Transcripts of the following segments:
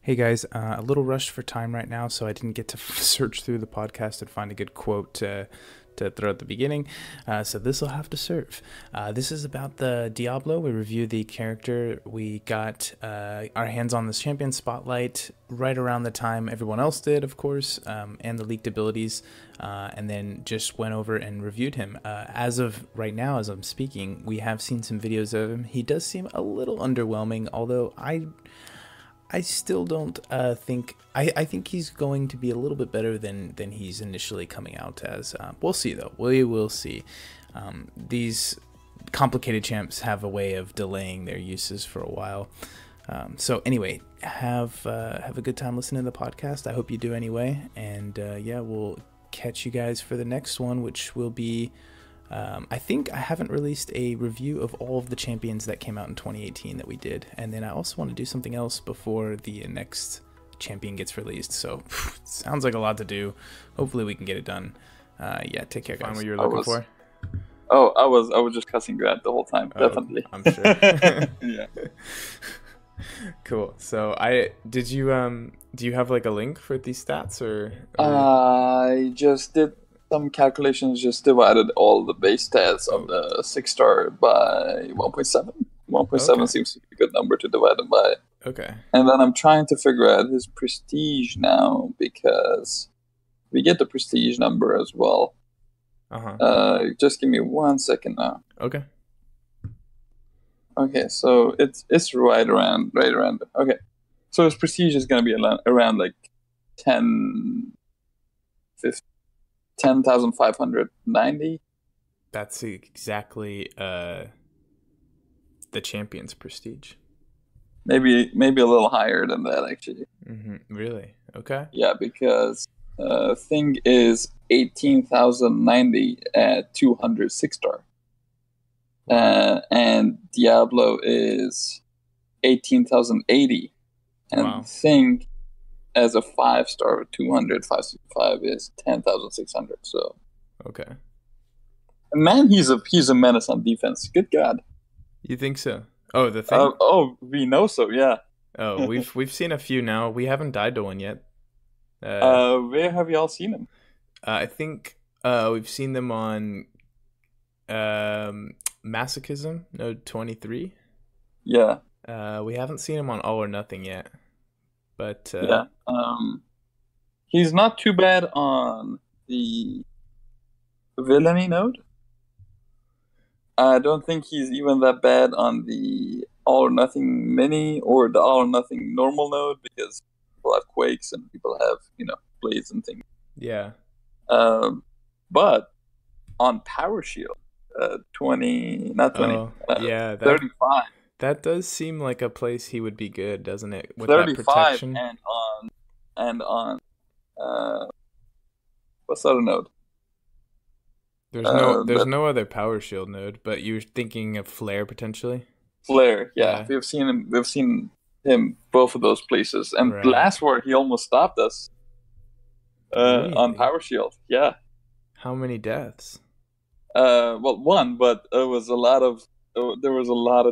Hey guys, a little rushed for time right now, so I didn't get to search through the podcast and find a good quote to throw at the beginning. So this will have to serve. This is about the Diablo. We reviewed the character. We got our hands on this champion spotlight right around the time everyone else did, of course, and the leaked abilities, and then just went over and reviewed him. As of right now, as I'm speaking, we have seen some videos of him. He does seem a little underwhelming, although I still don't think I think he's going to be a little bit better than he's initially coming out as. We'll see though. We will see. These complicated champs have a way of delaying their uses for a while. So anyway, have a good time listening to the podcast. I hope you do anyway. And yeah, we'll catch you guys for the next one, which will be. I think I haven't released a review of all of the champions that came out in 2018 that we did. And then I also want to do something else before the next champion gets released. So sounds like a lot to do. Hopefully we can get it done. Yeah, take care, guys. Find what you're looking for. Oh, I was just cussing you out the whole time. Definitely. I'm sure. Yeah. Cool. So do you have like a link for these stats or? I just did some calculations, just divided all the base stats of the 6-star by 1.7. 1.7 seems to be a good number to divide them by. Okay. And then I'm trying to figure out his prestige now, because we get the prestige number as well. Just give me 1 second now. Okay. Okay, so it's right around. Okay, so his prestige is going to be around like 10,590. That's exactly the champion's prestige. Maybe a little higher than that, actually. Really? Okay. Yeah, because Thing is 18,090 at 206-star. And Diablo is 18,080. And wow. Thing as a 5-star 565 is 10,600. So okay. Man, he's a menace on defense. Good God. You think so? Oh, the Thing? We know so, yeah. Oh, we've seen a few now. We haven't died to one yet. Where have y'all seen him? I think we've seen them on Masochism, Node 23. Yeah. We haven't seen him on All or Nothing yet. But yeah. He's not too bad on the villainy node. I don't think he's even that bad on the All or Nothing mini or the All or Nothing normal node, because people have quakes and people have, blades and things. Yeah. But on Power Shield, 20, not 20, yeah, 35. That does seem like a place he would be good, doesn't it? With 35 that protection. and on what's the other node? There's no other Power Shield node, but you're thinking of Flare potentially? Flare, yeah. We've seen him both of those places. And right. Last war he almost stopped us. Really? On Power Shield. Yeah. How many deaths? Well, one, but there was a lot of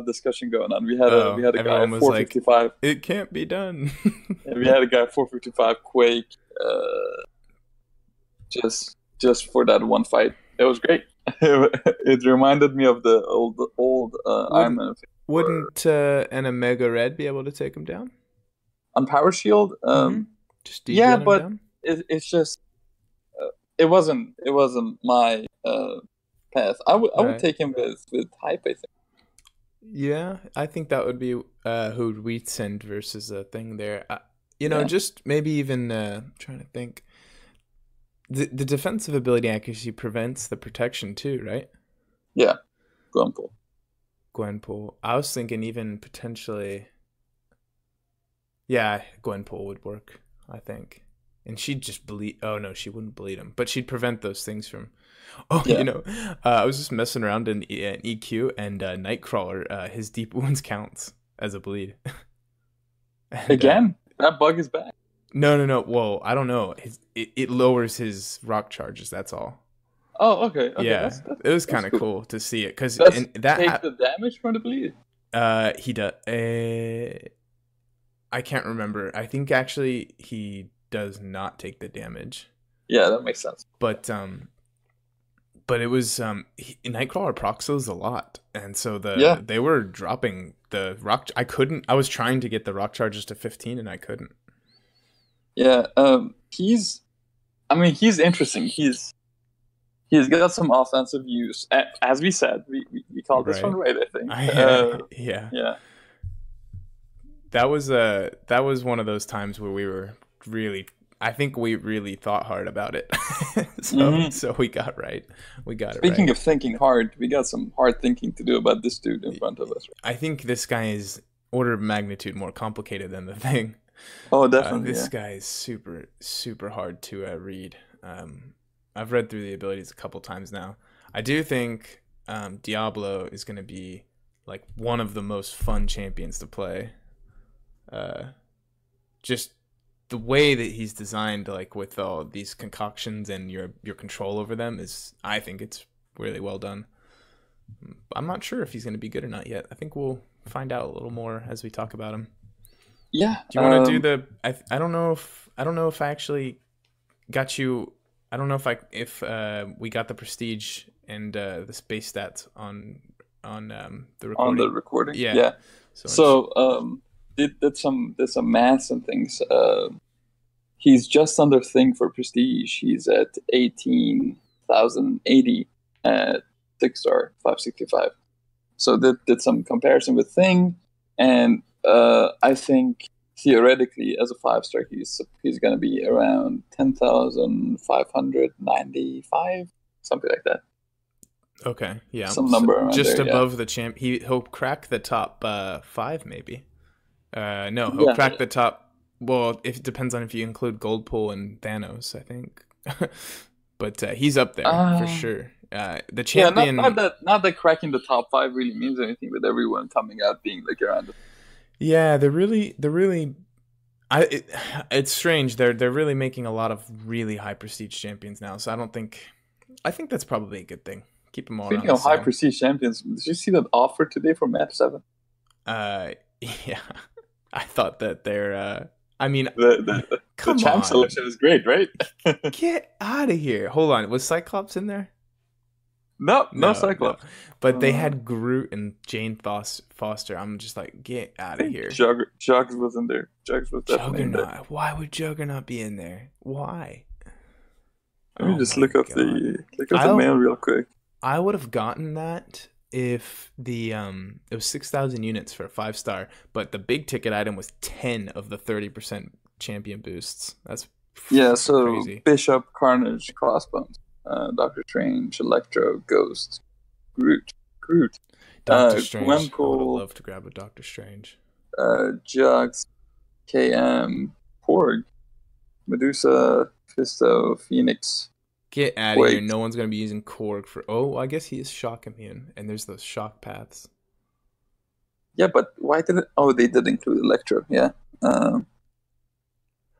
discussion going on. We had a guy at 455. Like, it can't be done. And we had a guy at 455 Quake. Just for that one fight. It was great. It reminded me of the old Iron Man. Wouldn't an Omega Red be able to take him down on Power Shield? Just yeah, but down? It's just it wasn't my path. I would take him with hype, I think. Yeah, I think that would be who we'd send versus a Thing there. Just maybe even trying to think. The defensive ability accuracy prevents the protection too, right? Yeah, Gwenpool. I was thinking even potentially. Yeah, Gwenpool would work, I think. And she'd just bleed. Oh no, she wouldn't bleed him, but she'd prevent those things from. Oh, yeah. I was just messing around in EQ, and Nightcrawler, his deep wounds counts as a bleed. And, again, that bug is back. No. Whoa, I don't know. It lowers his rock charges. That's all. Oh, okay. Yeah, it was kind of cool to see it because that take the damage from the bleed. He does. I can't remember. I think actually he does not take the damage. Yeah, that makes sense. But it was Nightcrawler procs those a lot, and so they were dropping the rock. I was trying to get the rock charges to 15, and I couldn't. Yeah, he's interesting. He's got some offensive use, as we said. We called this one right, I think. Yeah. Yeah. That was one of those times where we were really. I think we really thought hard about it, so we got right. We got it right. Speaking of thinking hard, we got some hard thinking to do about this dude in front of us. I think this guy is order of magnitude more complicated than the thing. Oh, definitely. This guy is super, super hard to read. I've read through the abilities a couple times now. I do think Diablo is going to be like one of the most fun champions to play. Just the way that he's designed, like with all these concoctions and your control over them, I think it's really well done. I'm not sure if he's going to be good or not yet. I think we'll find out a little more as we talk about him. Yeah. Do you want to do the? I don't know if I actually got you. I don't know if we got the prestige and the space stats on the recording. On the recording. Yeah. Yeah. So did some maths and things. He's just under thing for prestige. He's at 18,080 at 6-star 565. So did some comparison with thing, and I think theoretically as a 5-star he's going to be around 10,595, something like that. Okay, yeah, some number around just there, above the champ. He'll crack the top 5 maybe. No, he'll crack the top. Well, it depends on if you include Goldpool and Thanos, I think. But he's up there for sure. The champion. Yeah, not that cracking the top 5 really means anything, with everyone coming out being like around it. Yeah, it's strange. They're really making a lot of really high prestige champions now. So I think that's probably a good thing. Keep them all. Speaking of high prestige champions, did you see that offer today for Map 7? Yeah, I thought that they're. I mean, the champ selection is great, right? Get out of here! Hold on, was Cyclops in there? No Cyclops. No. But they had Groot and Jane Foster. I'm just like, get out of here. Jugs was in there. Jugs was definitely in there. Why would Juggernaut be in there? Why? Let me just look up the mail real quick. I would have gotten that if it was 6,000 units for a 5-star, but the big ticket item was 10 of the 30% champion boosts. That's so crazy. Bishop, Carnage, Crossbones, Doctor Strange, Electro, Ghost, Groot. Doctor Strange. Gwenpool, I would love to grab a Doctor Strange. Jugs, KM, Porg, Medusa, Fisto, Phoenix. Get out of here. No one's going to be using Korg for... Oh, I guess he is shock immune, and there's those shock paths. Yeah, but why did it... Oh, they did include Electro, yeah.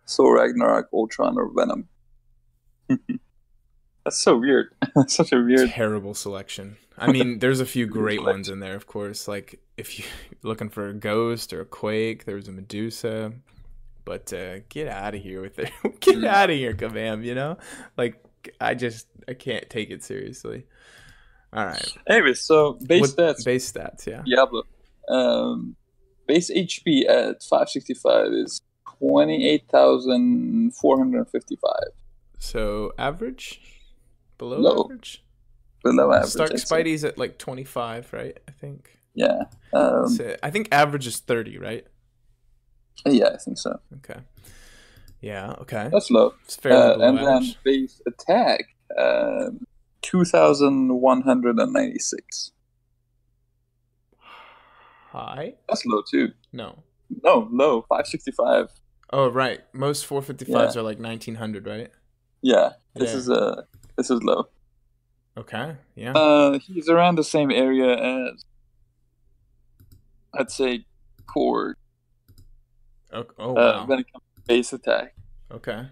Thor, Ragnarok, Ultron, or Venom. That's so weird. Such a weird... Terrible selection. I mean, there's a few great ones in there, of course. Like, if you're looking for a Ghost or a Quake, there was a Medusa. But get out of here with it. Get out of here, Kabam, you know? Like... I can't take it seriously. All right. Anyway, so base stats, yeah. Diablo. Base HP at 565 is 28,455. So average? Below average? Below average. Spidey's at like 25, right? I think. Yeah. So I think average is 30, right? Yeah, I think so. Okay. Yeah, okay. That's low. It's fairly below and average. then base attack, 2,196. High? That's low too. No, low. 565. Oh, right. Most 455s are like 1,900, right? Yeah. This is low. Okay. Yeah. He's around the same area as, I'd say, Korg. Oh wow. When it comes to base attack. Okay.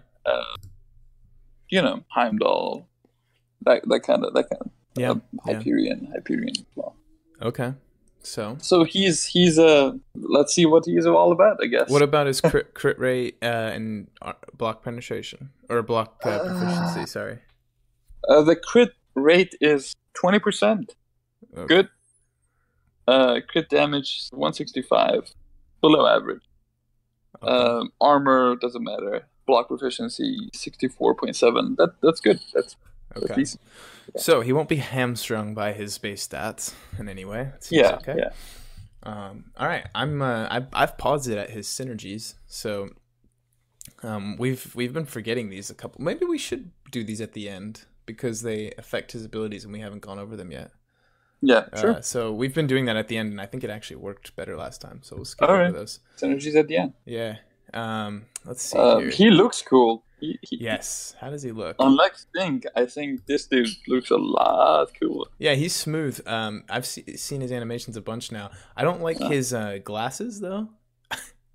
Heimdall, that kind of yeah. Hyperion flaw. Okay. So So he's let's see what he's all about, I what guess. about his crit rate and block penetration or block Uh, proficiency? Sorry. the crit rate is 20%. Okay. Good. Crit damage 165, below average. Okay. Armor doesn't matter. Block proficiency 64.7. That's good. That's Okay. decent. Yeah. So he won't be hamstrung by his base stats in any way. It seems Yeah. okay. Yeah. All right. I've paused it at his synergies. So we've been forgetting these a couple. Maybe we should do these at the end because they affect his abilities and we haven't gone over them yet. Yeah. Sure. So we've been doing that at the end, and I think it actually worked better last time. So we'll skip All over right. those. Synergies at the end. Yeah. Let's see here. He looks cool. Yes. How does he look? Unlike Stink, I think this dude looks a lot cooler. Yeah, he's smooth. I've seen his animations a bunch now. I don't like his glasses though.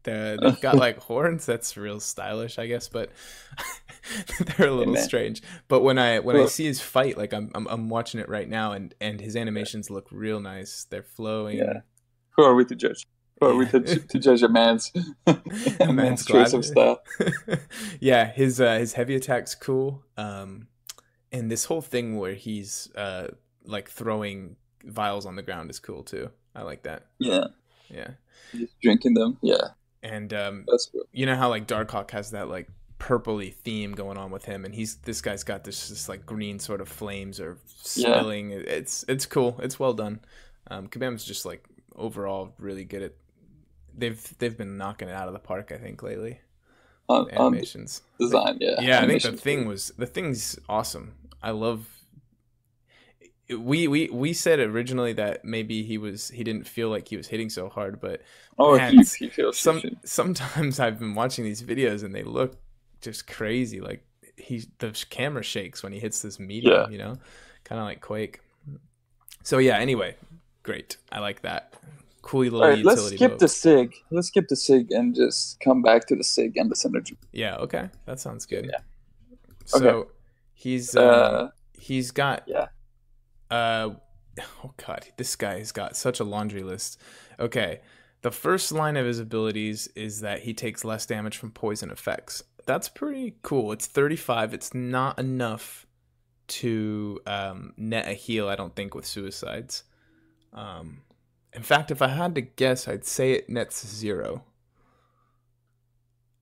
They've got like horns. That's real stylish, I guess, but they're a little Amen. strange. But when I Well, see his fight, like I'm watching it right now, and his animations look real nice. They're flowing. yeah. Who are we to judge? Who are we Yeah. to judge a man's A a man's man's choice of glasses. style? Yeah, his heavy attack's cool. And this whole thing where he's like throwing vials on the ground is cool too. I like that. Yeah. Yeah. He's drinking them. Yeah. And That's cool. you know how like Darkhawk has that like purpley theme going on with him, and this guy's got this like green sort of flames or Yeah. spilling. It's cool. It's well done. Kabam's just like overall really good at. They've been knocking it out of the park, I think, lately. On Animations. design, yeah. Yeah, I think Animations. the thing's awesome. I love. We said originally that maybe he didn't feel like he was hitting so hard, but Oh, man, he feels sometimes I've been watching these videos and they look just crazy. Like the camera shakes when he hits this medium, Yeah. you know, kind of like Quake. So yeah. Anyway, great. I like that. Cool little All right, let's utility skip mode. the SIG. Let's skip the SIG and just come back to the SIG and the synergy. Yeah. Okay, that sounds good. Yeah. So Okay. he's got Yeah. oh god, this guy has got such a laundry list. Okay, the first line of his abilities is that he takes less damage from poison effects. That's pretty cool. It's 35. It's not enough to net a heal, I don't think, with suicides. In fact, if I had to guess, I'd say it nets 0.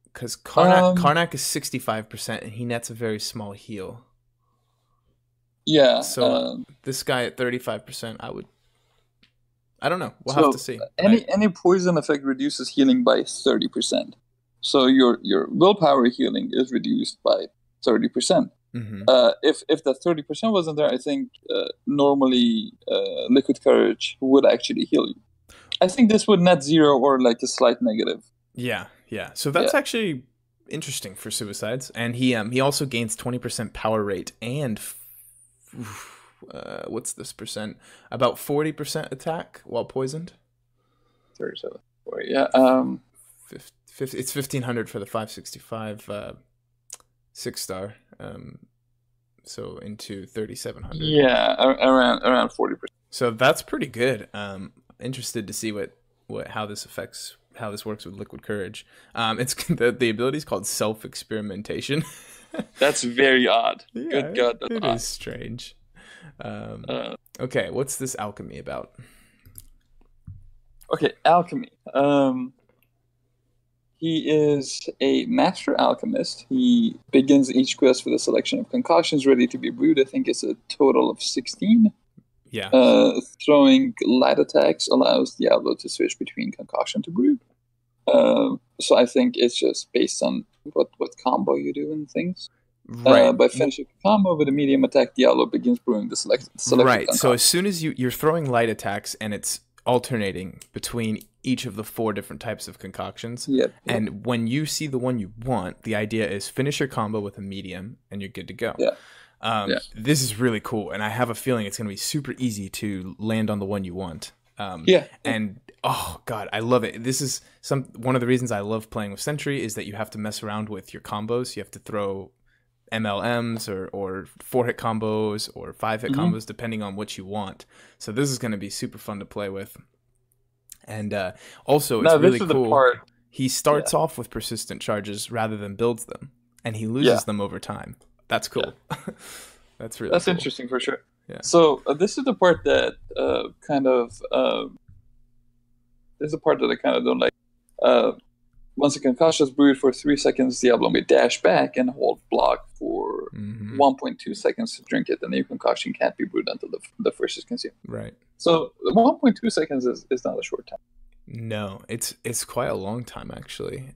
Because Karnak is 65% and he nets a very small heal. Yeah. So this guy at 35%, I don't know. We'll have to see. Any poison effect reduces healing by 30%. So your willpower healing is reduced by 30%. Mm-hmm. If that 30% wasn't there, I think normally liquid courage would actually heal you. I think this would net 0 or like a slight negative. Yeah. So that's actually interesting for suicides, and he also gains 20% power rate and what's this percent? About 40% attack while poisoned. 37. Yeah. It's 1500 for the 565 6-star. So into 3700. Yeah, around 40%. So that's pretty good. Interested to see how this works with liquid courage. It's the ability is called self experimentation. That's very odd. Yeah, Good God, that's it odd. is strange. Okay, what's this alchemy about? Okay, alchemy. He is a master alchemist. He begins each quest with a selection of concoctions ready to be brewed. I think it's a total of 16. Yeah. Throwing light attacks allows Diablo to switch between concoction to brew. So I think it's just based on what combo you do and things. Right. By finishing a combo with a medium attack, Diablo begins brewing the selected right. concoction. So as soon as you're throwing light attacks and it's alternating between each of the 4 different types of concoctions. Yep. And when you see the one you want, the idea is finish your combo with a medium and you're good to go. Yeah. This is really cool, and I have a feeling it's going to be super easy to land on the one you want. And oh god, I love it. This is one of the reasons I love playing with Sentry is that you have to mess around with your combos. You have to throw MLMs or 4-hit combos or 5-hit combos depending on what you want. So this is going to be super fun to play with. And also, it's Now this really is the cool. part. He Yeah, starts off with persistent charges rather than builds them, and he yeah, loses them over time. That's yeah. cool. That's really That's cool. interesting for sure. Yeah. So this is the part that this is the part that I kind of don't like. Uh, Once a concussion is brewed for 3 seconds, Diablo may dash back and hold block for Hmm. 1.2 seconds to drink it. The new concoction can't be brewed until the first is consumed. Right. So 1.2 seconds is not a short time. No, it's quite a long time actually.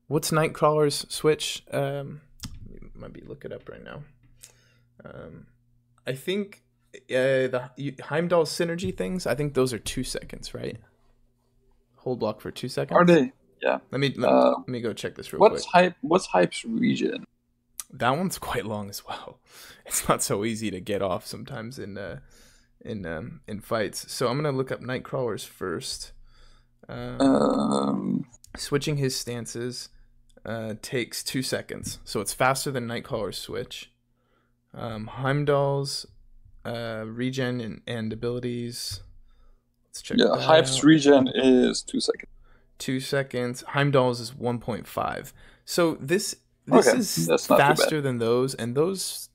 What's Nightcrawler's switch? Might be look it up right now. I think the Heimdall's synergy things. I think those are 2 seconds, right? Hold block for 2 seconds. Are they? Yeah. Let me go check this real quick. What's Hype's region? That one's quite long as well. It's not so easy to get off sometimes in fights. So I'm gonna look up Nightcrawler's first. Switching his stances takes 2 seconds, so it's faster than Nightcrawler's switch. Heimdall's regen and abilities. Let's check. Yeah, Hype's regen is 2 seconds. 2 seconds. Heimdall's is 1.5. So this Okay, is that's not too bad. faster than those, and those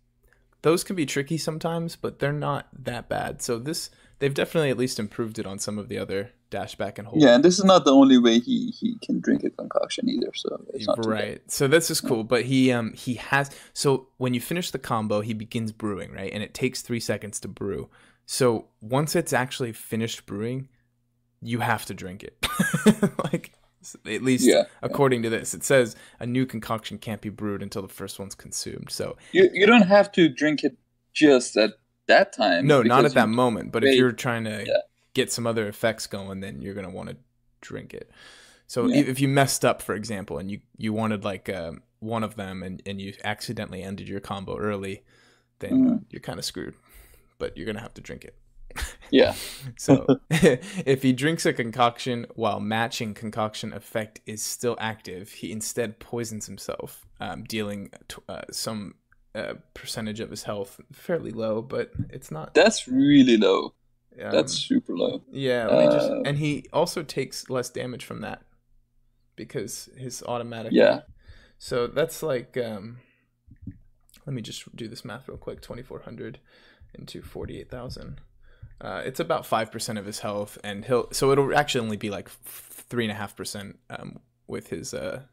can be tricky sometimes, but they're not that bad. So they've definitely at least improved it on some of the other dash back and hold. Yeah, and this is not the only way he can drink a concoction either. So it's not too bad. Right. So this is cool, but he has, so when you finish the combo, he begins brewing, right? And it takes 3 seconds to brew. So once it's actually finished brewing, you have to drink it. Like, at least according to this, it says a new concoction can't be brewed until the first one's consumed. So you don't have to drink it just at that time. No, not at that moment. But if you're trying to Yeah. get some other effects going, then you're gonna want to drink it. So if you messed up, for example, and you wanted like one of them, and you accidentally ended your combo early, then you're kind of screwed. But you're gonna have to drink it. Yeah. So if he drinks a concoction while matching concoction effect is still active, he instead poisons himself, dealing some percentage of his health, fairly low, but it's not. That's really low. That's super low. Yeah, and he also takes less damage from that because his automatic. Yeah. So that's like, let me just do this math real quick. 2,400 into 48,000. It's about 5% of his health, and it'll actually only be like 3.5% with his a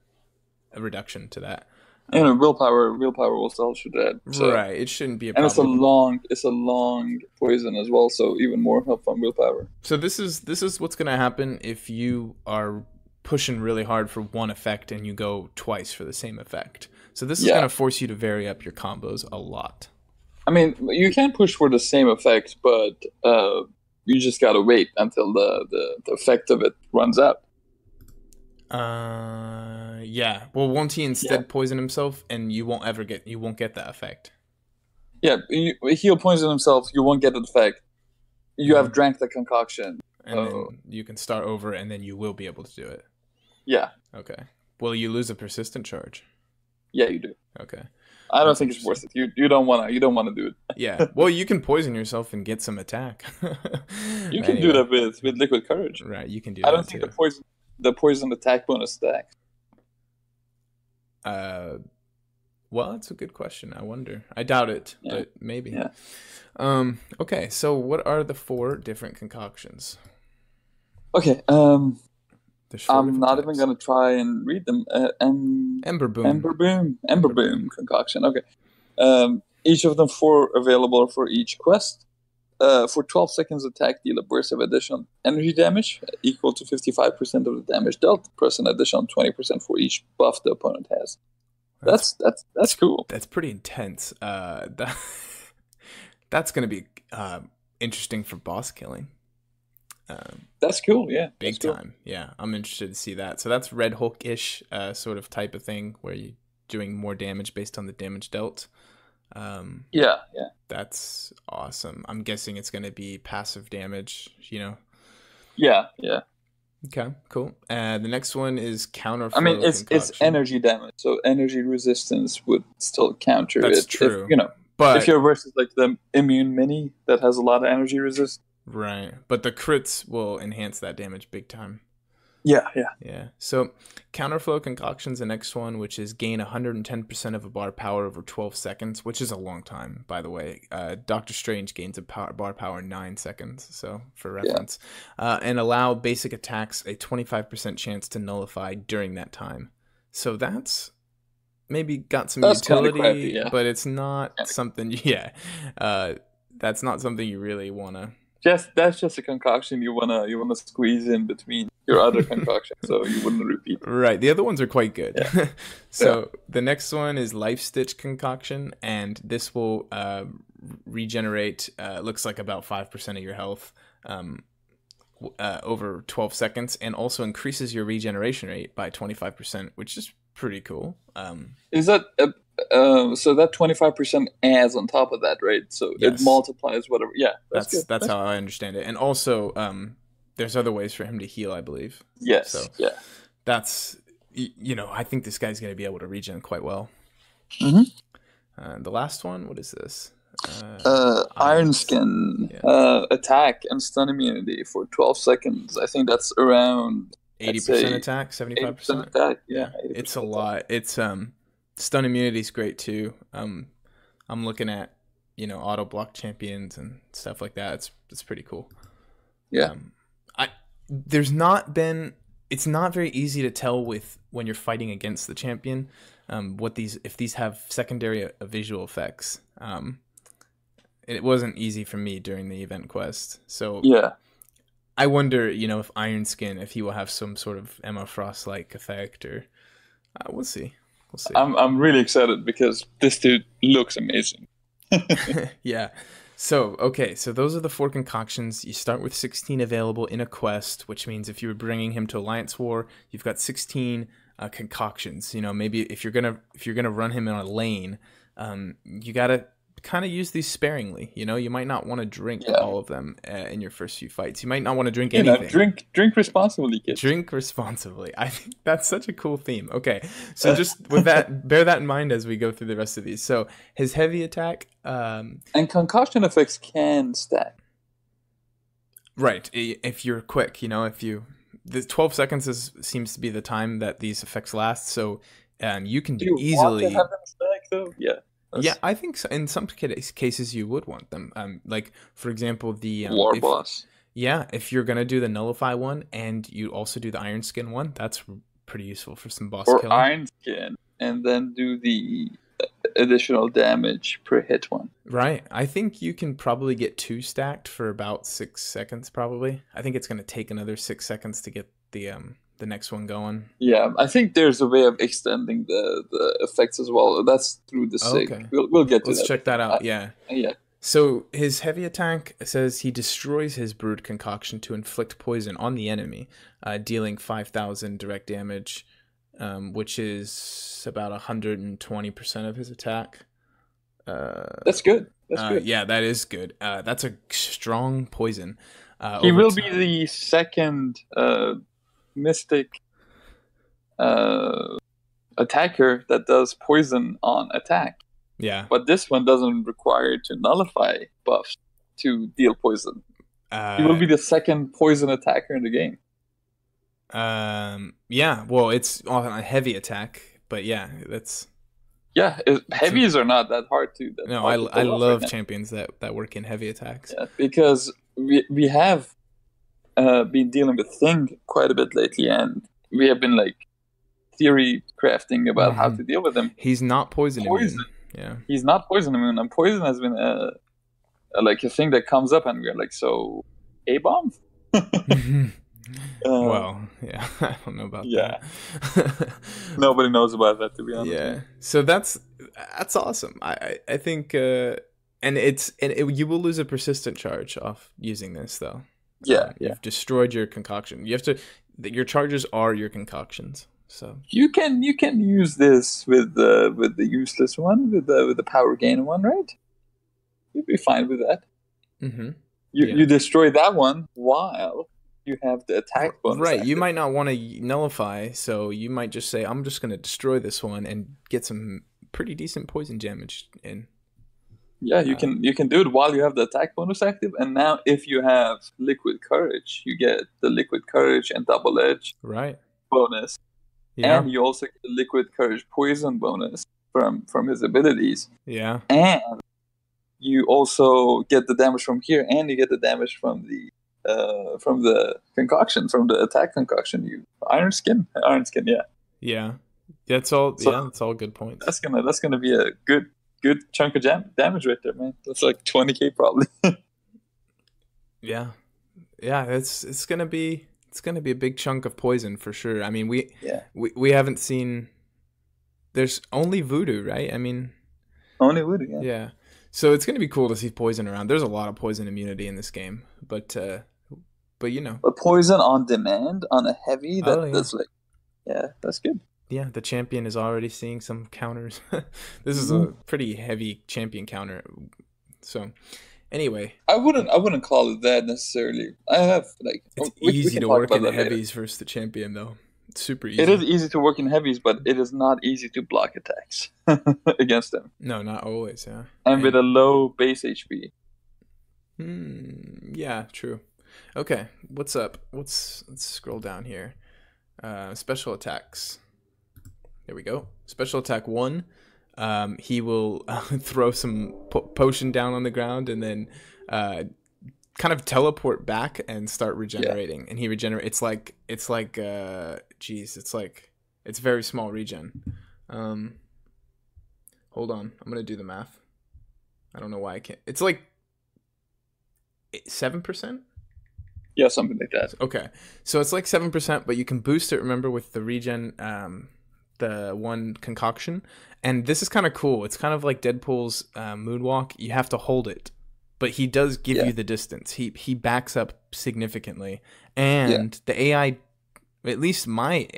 reduction to that. And willpower will still should that. So. Right, it shouldn't be a problem. And it's a long poison as well, so even more help on willpower. So this is what's gonna happen if you are pushing really hard for one effect and you go twice for the same effect. So this is gonna force you to vary up your combos a lot. I mean, you can push for the same effect, but you just gotta wait until the effect of it runs out. Yeah. Well, won't he instead poison himself, and you won't get that effect? Yeah, he'll poison himself. You won't get the effect. You have drank the concoction, and then you can start over, and then you will be able to do it. Yeah. Okay. Will you lose a persistent charge? Yeah, you do. Okay. I don't think it's worth it. You don't wanna do it. Yeah. Well, you can poison yourself and get some attack. You can do that with liquid courage. Right. You can do. I don't think the poison attack bonus stack. Well, that's a good question. I wonder. I doubt it, but maybe. Yeah. Okay. So, what are the 4 different concoctions? Okay. I'm not even going to try and read them. Ember Boom concoction. Okay. Each of them 4 available for each quest. For 12 seconds, attack deal a burst of additional energy damage equal to 55% of the damage dealt, plus an additional 20% for each buff the opponent has. That's cool. That's pretty intense. That's going to be interesting for boss killing. That's cool, yeah. Big time, yeah. I'm interested to see that. So that's Red Hulk-ish sort of type of thing where you're doing more damage based on the damage dealt. Yeah. That's awesome. I'm guessing it's going to be passive damage, Yeah. Okay, cool. The next one is counter. I mean, it's energy damage, so energy resistance would still counter it. That's true. If, but if you're versus like the immune mini that has a lot of energy resist, Right. But the crits will enhance that damage big time. Yeah, yeah. Yeah. So counterflow concoction's the next one, which is gain 110% of a bar power over 12 seconds, which is a long time, by the way. Doctor Strange gains a bar power in 9 seconds, so for reference. And allow basic attacks a 25% chance to nullify during that time. So that's maybe got some utility, crappy, yeah. but it's not something, that's not something you really want to... That's just a concoction you wanna squeeze in between your other concoction, so you wouldn't repeat. Right. The other ones are quite good. Yeah. So the next one is Life Stitch concoction, and this will regenerate. Looks like about 5% of your health over 12 seconds, and also increases your regeneration rate by 25%, which is pretty cool. Is that so that 25% adds on top of that, right? So yes. It multiplies whatever. Yeah, that's how I understand it. And also, there's other ways for him to heal, I believe. Yes. So yeah. That's, I think this guy's going to be able to regen quite well. Mm-hmm. The last one, what is this? Iron Skin, attack and stun immunity for 12 seconds. I think that's around 80% attack, 75% attack. Yeah, it's a lot. It's stun immunity is great too. I'm looking at auto block champions and stuff like that. It's pretty cool. Yeah. It's not very easy to tell when you're fighting against the champion if these have secondary visual effects. It wasn't easy for me during the event quest. So yeah. I wonder, if Iron Skin, if he will have some sort of Emma Frost like effect, or we'll see. I'm really excited because this dude looks amazing. Yeah. So those are the 4 concoctions. You start with 16 available in a quest, which means if you were bringing him to Alliance War, you've got 16 concoctions. Maybe if you're gonna run him in a lane, you gotta kind of use these sparingly. You might not want to drink all of them in your first few fights. You might not want to drink anything. Drink responsibly, kids. Drink responsibly. I think that's such a cool theme. Okay, so just with that, bear that in mind as we go through the rest of these. So his heavy attack and concussion effects can stack. Right, if you're quick. The 12 seconds seems to be the time that these effects last. So you can easily want to have them stack though. Yeah. Yeah, I think so. In some cases you would want them. Like for example, the War Boss. Yeah, if you're gonna do the Nullify one and you also do the Iron Skin one, that's pretty useful for some boss killing. Or Iron Skin, and then do the additional damage per hit one. Right. I think you can probably get 2 stacked for about 6 seconds. Probably. I think it's gonna take another 6 seconds to get the next one going. Yeah, I think there's a way of extending the effects as well. That's through the SIG. Okay. We'll get to that. Let's check that out. Yeah. So his heavy attack says he destroys his brewed concoction to inflict poison on the enemy, dealing 5,000 direct damage, which is about 120% of his attack. That's good. That's good. Yeah, that is good. That's a strong poison. He will be the second mystic attacker that does poison on attack. Yeah. But this one doesn't require to nullify buffs to deal poison. He will be the second poison attacker in the game. Yeah, well, it's on a heavy attack, but yeah, that's... Yeah, heavies are not that hard to... I love champions that work in heavy attacks. Yeah, because we have been dealing with Thing quite a bit lately, and we have been theory crafting about how to deal with him. He's not poison immune. Yeah, he's not poison immune, and poison has been a thing that comes up, and we're like, so A-bomb? Well, yeah, I don't know about that. Nobody knows about that, to be honest. Yeah, so that's awesome. I think, you will lose a persistent charge off using this though. Yeah, You've destroyed your concoction. You have to. Your charges are your concoctions. So you can use this with the useless one, with the power gain one, right? You'd be fine with that. Mm-hmm. You destroy that one while you have the attack bonus. Right. You might not want to nullify, so you might just say, I'm just going to destroy this one and get some pretty decent poison damage in. Yeah, Uh, you can do it while you have the attack bonus active, and now if you have Liquid Courage, you get the Liquid Courage and Double Edge right. bonus, Yeah. and you also get the Liquid Courage Poison bonus from his abilities, Yeah. and you also get the damage from here, and you get the damage from the concoction, from the attack concoction. You Iron Skin, yeah. Yeah. That's all. So Yeah. That's all good points. that's gonna be a good chunk of damage right there, man. That's like 20k probably. Yeah. Yeah. It's gonna be a big chunk of poison for sure. I mean, Yeah, we haven't seen. There's only voodoo, right? I mean, only would, yeah. yeah. So it's gonna be cool to see poison around. There's a lot of poison immunity in this game, but you know. But poison on demand on a heavy, Oh yeah. that's like, yeah, that's good. Yeah, the champion is already seeing some counters. This is Mhm. a pretty heavy champion counter. So, anyway, I wouldn't call it that necessarily. I have like it's we easy can to talk work about in that later. heavies versus the champion, though. It's super It is easy. easy to work in heavies, but it is not easy to block attacks against them. No, not always. Yeah, And with and a low base HP. yeah, true. Okay, what's up? Let's scroll down here. Special attacks. There we go. Special attack 1. He will throw some potion down on the ground and then kind of teleport back and start Yeah. regenerating. And he regenerates. It's very small regen. Hold on, I'm gonna do the math. I don't know why I can't. It's like 7%. Yeah, something like that. Okay, so it's like 7%, but you can boost it. Remember with the regen, the one concoction, and this is kind of cool. It's kind of like Deadpool's moonwalk. You have to hold it, but he does give Yeah. you the distance. He backs up significantly, Yeah. and the AI, at least my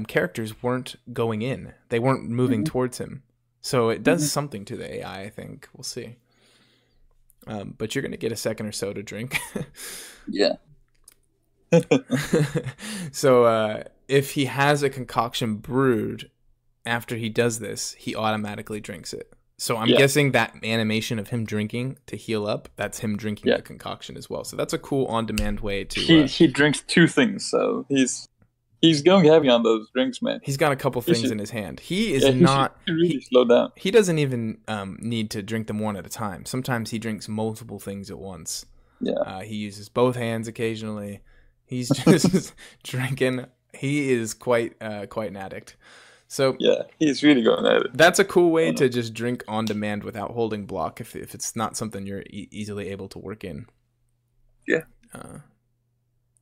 characters weren't going in. They weren't moving Hmm. towards him. So it does Hmm. something to the AI. I think we'll see. But you're gonna get a second or so to drink. Yeah. So if he has a concoction brewed after he does this, he automatically drinks it. So I'm Yeah. guessing that animation of him drinking to heal up, that's him drinking Yeah. the concoction as well. So that's a cool on-demand way to. He drinks two things, so he's going heavy on those drinks, man. He's got a couple He things should in his hand. He is yeah, not. he should really slow down. He doesn't even need to drink them one at a time. Sometimes he drinks multiple things at once. Yeah. He uses both hands occasionally. He's just drinking. He is quite an addict. So Yeah. He's really going at it. that's a cool way to just drink on demand without holding block if it's not something you're easily able to work in. Yeah.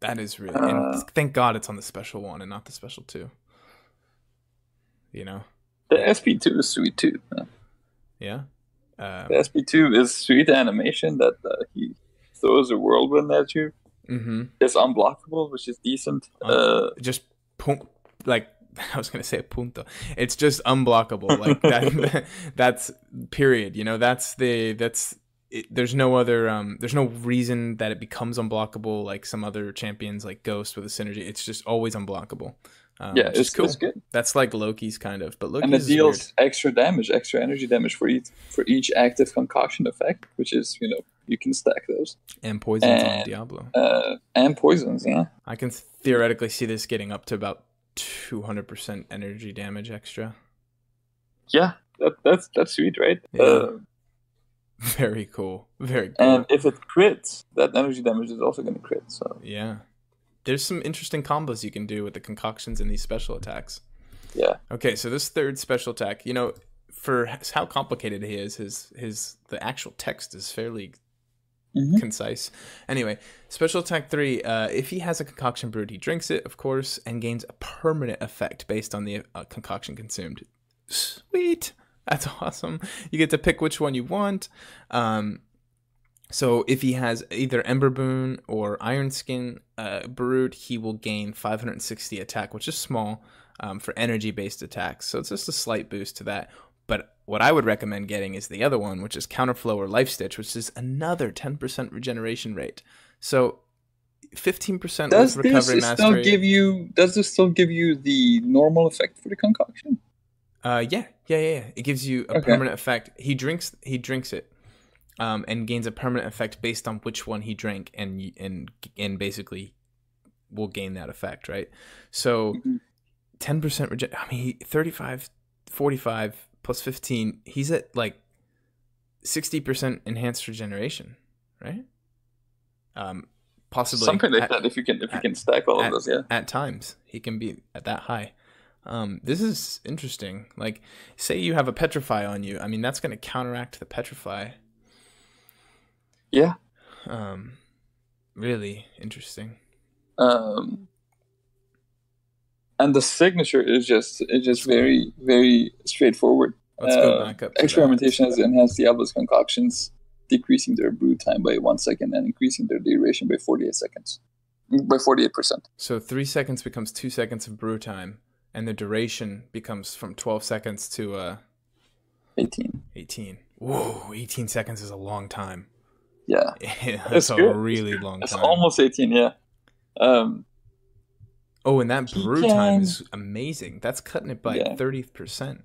That is really, and thank God it's on the special one and not the special 2. You know? The SP2 is sweet too. Yeah. The SP2 is sweet animation that he throws a whirlwind at you. Mm-hmm. It's unblockable, which is decent. Just like I was gonna say punto. It's just unblockable. Like that. That's period. You know, that's it, there's no other. There's no reason that it becomes unblockable like some other champions like Ghost with a synergy. It's just always unblockable. Yeah, Which is cool. it's good. That's like Loki's kind of, but Loki's And it is deals weird. extra damage, extra energy damage for each active concoction effect, which is you can stack those And poisons on and Diablo. and poisons. Yeah, I can theoretically see this getting up to about 200% energy damage extra. yeah, that's sweet, right? Yeah. Very cool. Very cool. And if it crits, that energy damage is also going to crit. So Yeah. There's some interesting combos you can do with the concoctions and these special attacks. yeah, Okay, so this third special attack, you know, for how complicated he is, the actual text is fairly concise. Anyway, special attack 3, if he has a concoction brewed, he drinks it, of course, and gains a permanent effect based on the concoction consumed. Sweet. That's awesome. You get to pick which one you want. So if he has either Ember Boon or Iron Skin brewed, he will gain 560 attack, which is small for energy-based attacks. So it's just a slight boost to that. But what I would recommend getting is the other one, which is Counterflow or Life Stitch, which is another 10% regeneration rate. So 15% does with Recovery this Mastery. still give you the normal effect for the concoction? Yeah. It gives you a Okay. permanent effect. He drinks it, and gains a permanent effect based on which one he drank, and basically will gain that effect, right? So Mhm. 10% I mean, 35, 45 plus 15. He's at like 60% enhanced regeneration, right? Um, Possibly Something like that. If you at can stack all of at those, yeah. at times he can be at that high. This is interesting. Like, say you have a petrify on you. I mean, that's going to counteract the petrify. Yeah. Um, Really interesting. Um, and the signature is just Let's go. very very straightforward. Let's go back up to that. Experimentation has enhanced Diablo's concoctions, decreasing their brew time by 1 second and increasing their duration by 48 seconds, by 48%. So 3 seconds becomes 2 seconds of brew time, and the duration becomes from 12 seconds to 18. 18. Whoa, 18 seconds is a long time. Yeah, That's it's a good. It's really good. long It's time. almost 18. Yeah. Um, Oh, and that he brew time can. is amazing. That's cutting it by Yeah. 30%.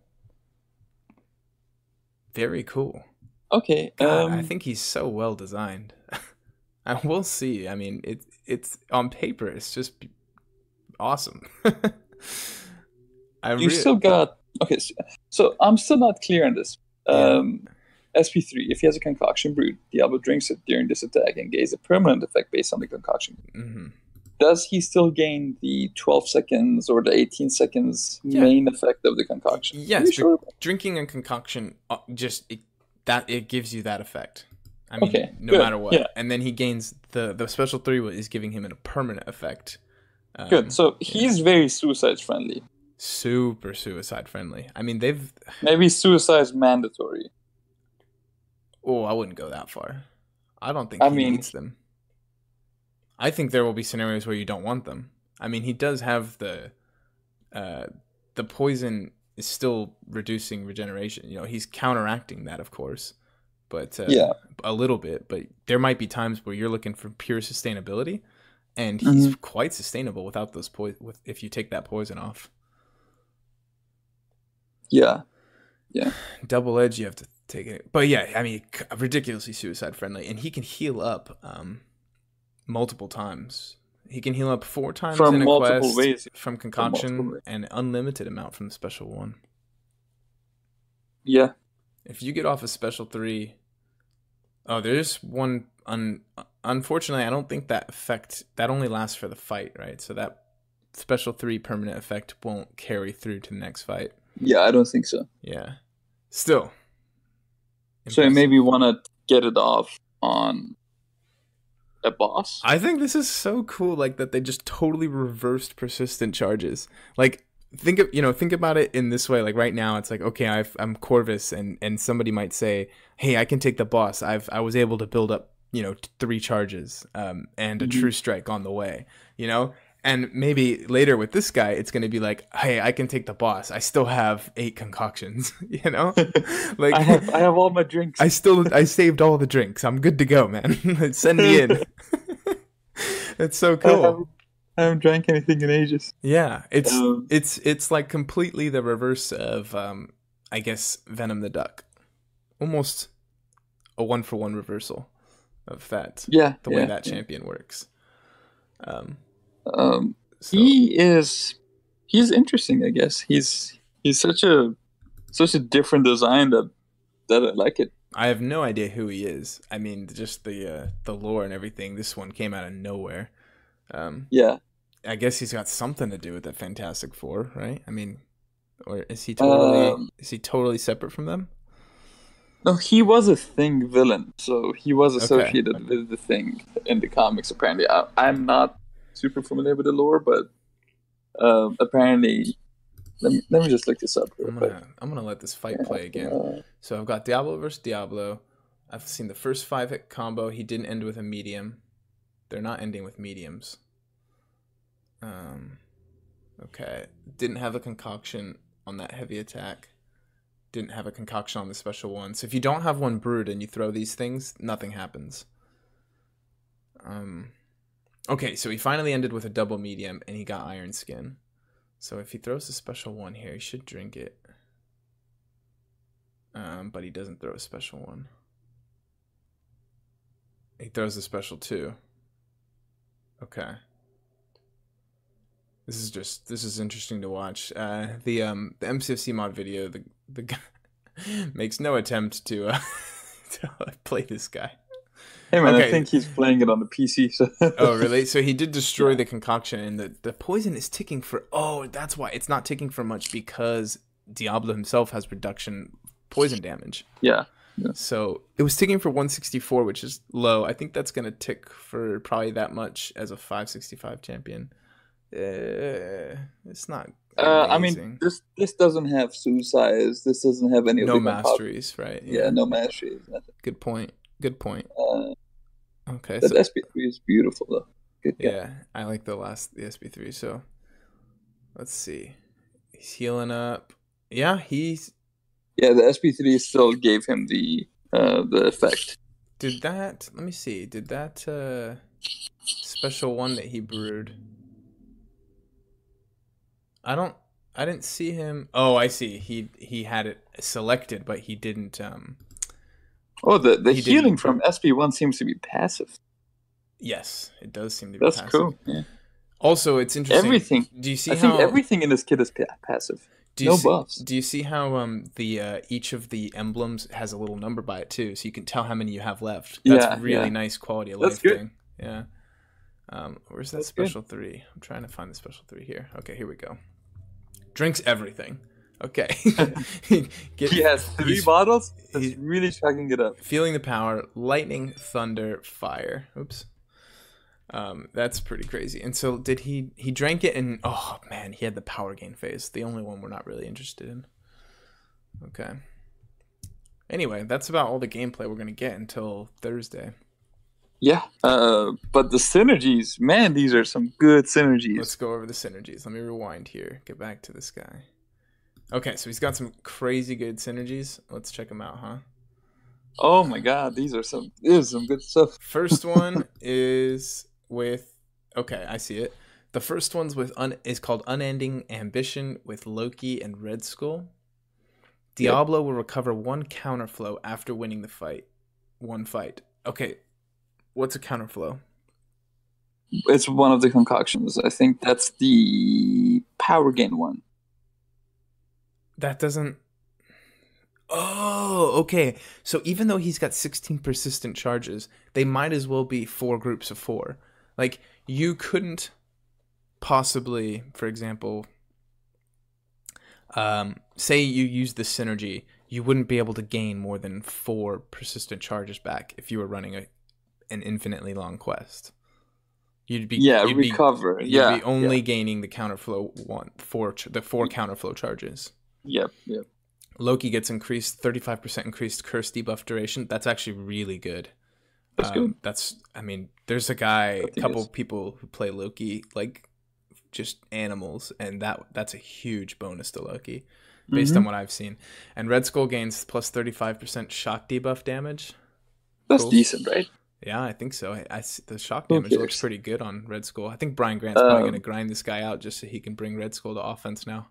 Very cool. Okay. God, I think he's so well designed. I will see. I mean, it's on paper, it's just awesome. I You really still got. Okay. So I'm still not clear on this. Yeah. SP3. If he has a concoction brewed, Diablo drinks it during this attack and gains a permanent effect based on the concoction. Hmm. Does he still gain the 12 seconds or the 18 seconds Yeah. main effect of the concoction? Are Yes, you but sure? drinking a concoction that it gives you that effect. I Okay, mean, no good. matter what. Yeah, And then he gains the special 3 is giving him a permanent effect. good. So Yeah. he's very suicide friendly. Super suicide friendly. I mean, they've Maybe suicide's mandatory. I wouldn't go that far. I don't think I he mean, needs them. I think there will be scenarios where you don't want them. I mean, he does have uh, the poison is still reducing regeneration. You know, he's counteracting that, of course, but yeah. a little bit. But there might be times where you're looking for pure sustainability, and he's Hmm. quite sustainable without those if you take that poison off. Yeah, yeah. Double edge, you have to take it. But yeah, I mean, ridiculously suicide friendly, and he can heal up multiple times. He can heal up 4 times in From a multiple quest ways. from From multiple concoction, ways. and unlimited amount from the special 1. Yeah. If you get off a special 3, oh, there's one. Unfortunately, I don't think that effect that only lasts for the fight, right? So that special 3 permanent effect won't carry through to the next fight. Yeah, I don't think so. Yeah, still So you impressive. maybe want to get it off on a boss. I think this is so cool, like that they just totally reversed persistent charges. Like, think about it in this way. Like right now, it's like, okay, I'm Corvus, and somebody might say, hey, I can take the boss. I was able to build up 3 charges, and a Mhm. true strike on the way. And maybe later with this guy, it's going to be like, hey, I can take the boss. I still have 8 concoctions. Like I have all my drinks. I saved all the drinks. I'm good to go, man. Send me in. It's so I cool. haven't, I haven't drank anything in ages. Yeah, it's Um, it's it's like completely the reverse of I guess Venom the Duck. Almost a 1-for-1 reversal of that, yeah, the way yeah, that yeah. champion works. Um Um, so he's interesting. I guess he's such a different design that I like it. I have no idea who he is. I mean, just the lore and everything. This one came out of nowhere. Um Yeah. I guess he's got something to do with the Fantastic Four, right? I mean, or Um, is he totally separate from them? no, he was a Thing villain, so he was Okay. associated with the Thing in the comics. Apparently, I'm not super familiar with the lore, but apparently, let me just look this up real quick. I'm gonna let this fight play again. Uh, So I've got Diablo versus Diablo. I've seen the first 5-hit combo. He didn't end with a medium. They're not ending with mediums. Okay. Didn't have a concoction on that heavy attack. Didn't have a concoction on the special 1. So if you don't have one brewed and you throw these things, nothing happens. Okay, so he finally ended with a double medium and he got Iron Skin. So if he throws the special 1 here, he should drink it. but he doesn't throw a special one. He throws a special 2. Okay. This is interesting to watch. The MCFC mod video, the guy makes no attempt to to play this guy. Hey man, okay. I think he's playing it on the PC. So. Oh really? So he did destroy the concoction, and the poison is ticking for. Oh, that's why it's not ticking for much, because Diablo himself has reduction poison damage. Yeah. So it was ticking for 164, which is low. I think that's gonna tick for probably that much as a 565 champion. It's not. I mean, this doesn't have suicides. This doesn't have any. No masteries, right? Yeah, no masteries. Nothing. Good point. Okay. That SP3 is beautiful though. Good guy. Yeah, I like the SP3. So let's see. He's healing up. Yeah, Yeah, the SP3 still gave him the effect. Did that? Let me see. Did that special one that he brewed? I didn't see him. Oh, I see. He had it selected, but he didn't. Oh, the healing from SP1 seems to be passive. Yes, it does seem to be passive. That's cool. Yeah. Also, it's interesting. Everything. Do you see I think everything in this kit is passive. No buffs. Do you see how the each of the emblems has a little number by it too, so you can tell how many you have left? That's really nice quality of life thing. Yeah. Where's that special 3? I'm trying to find the special 3 here. Okay, here we go. Drinks everything. Okay. He has 3 bottles. He's really chugging it up. Feeling the power. Lightning, thunder, fire. Oops. That's pretty crazy. And so did he drank it, and oh man, he had the power gain phase. The only one we're not really interested in. Okay. Anyway, that's about all the gameplay we're going to get until Thursday. Yeah, but the synergies, man, these are some good synergies. Let's go over the synergies. Let me rewind here. Get back to this guy. Okay, so he's got some crazy good synergies. Let's check them out, huh? Oh my god, this is some good stuff. First one is with, okay, I see it. The first one's with is called Unending Ambition with Loki and Red Skull. Diablo will recover 1 counterflow after winning the fight. 1 fight. Okay, what's a counterflow? It's one of the concoctions. I think that's the power gain one. That doesn't... Oh, okay. So even though he's got 16 persistent charges, they might as well be 4 groups of 4. Like, you couldn't possibly, for example, say you use the synergy, you wouldn't be able to gain more than 4 persistent charges back if you were running an infinitely long quest. You'd be recover. You'd be only gaining the counterflow the 4 counterflow charges. Yep. Loki gets increased 35% increased curse debuff duration. That's actually really good. That's good. I mean, there's a couple people who play Loki like just animals, and that's a huge bonus to Loki based on what I've seen. And Red Skull gains plus 35% shock debuff damage. That's decent, right? Yeah, I think so. The shock damage looks pretty good on Red Skull. I think Brian Grant's probably going to grind this guy out just so he can bring Red Skull to offense now.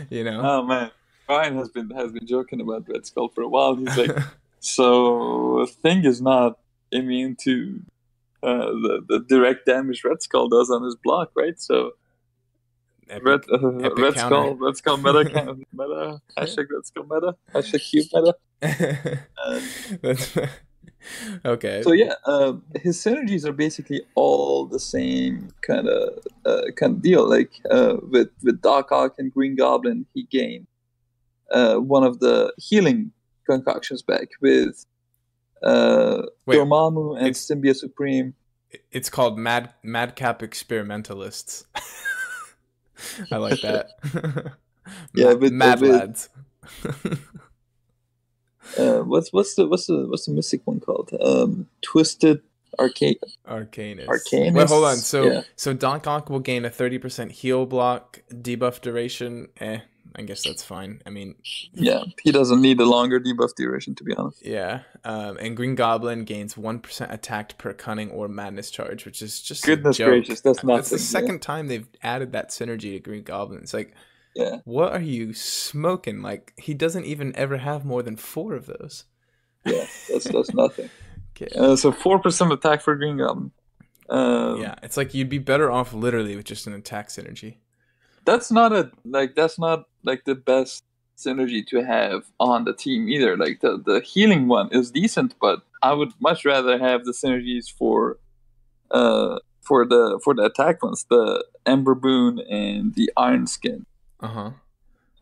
You know? Oh man, Brian has been joking about Red Skull for a while. He's like, so Thing is not immune to the direct damage Red Skull does on his block, right? So Red Skull meta hashtag Red Skull meta hashtag cube meta. That's okay. So yeah, his synergies are basically all the same kind of deal. Like with Doc Ock and Green Goblin, he gained one of the healing concoctions back with Dormammu and Symbia Supreme. It's called Madcap Experimentalists. I like that. Mad Lads. What's the mystic one called? Twisted Arcanus. Wait, hold on. So Doc Ock will gain a 30% heal block debuff duration. I guess that's fine. I mean, yeah, he doesn't need a longer debuff duration, to be honest. Yeah. And Green Goblin gains 1% attacked per cunning or madness charge, which is just goodness gracious. That's nothing. That's the second time they've added that synergy to Green Goblin. It's like, Yeah, What are you smoking? Like, he doesn't even ever have more than 4 of those. yeah, that's nothing. Okay. So 4% attack for Green Goblin. Yeah, it's like you'd be better off literally with just an attack synergy. That's not like the best synergy to have on the team either. Like the healing one is decent, but I would much rather have the synergies for the attack ones, the Ember Boon and the Iron Skin. Uh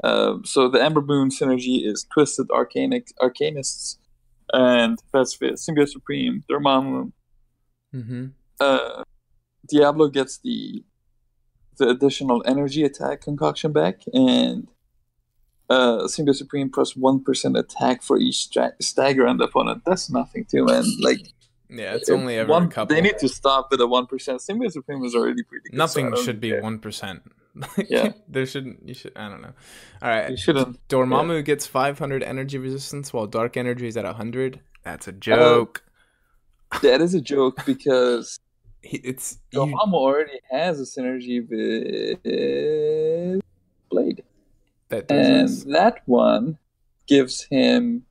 huh. So the Ember Boon synergy is Twisted Arcanists, and that's with Symbiote Supreme, Dormammu. Mm-hmm. Uh, Diablo gets the additional energy attack concoction back, and Symbiote Supreme plus 1% attack for each stagger on the opponent. That's nothing too, man. Like Yeah, it's only ever a they couple. need to stop with a 1%. Symbiote Supreme is already pretty good. So I Nothing don't should really be care. 1%. Yeah, There shouldn't. You should. I don't know. All right. you shouldn't. Yeah. Dormammu gets 500 energy resistance while Dark Energy is at 100. That's a Uh, joke. that is a joke because It's you. Dormammu already has a synergy with Blade, That does this. and that one gives him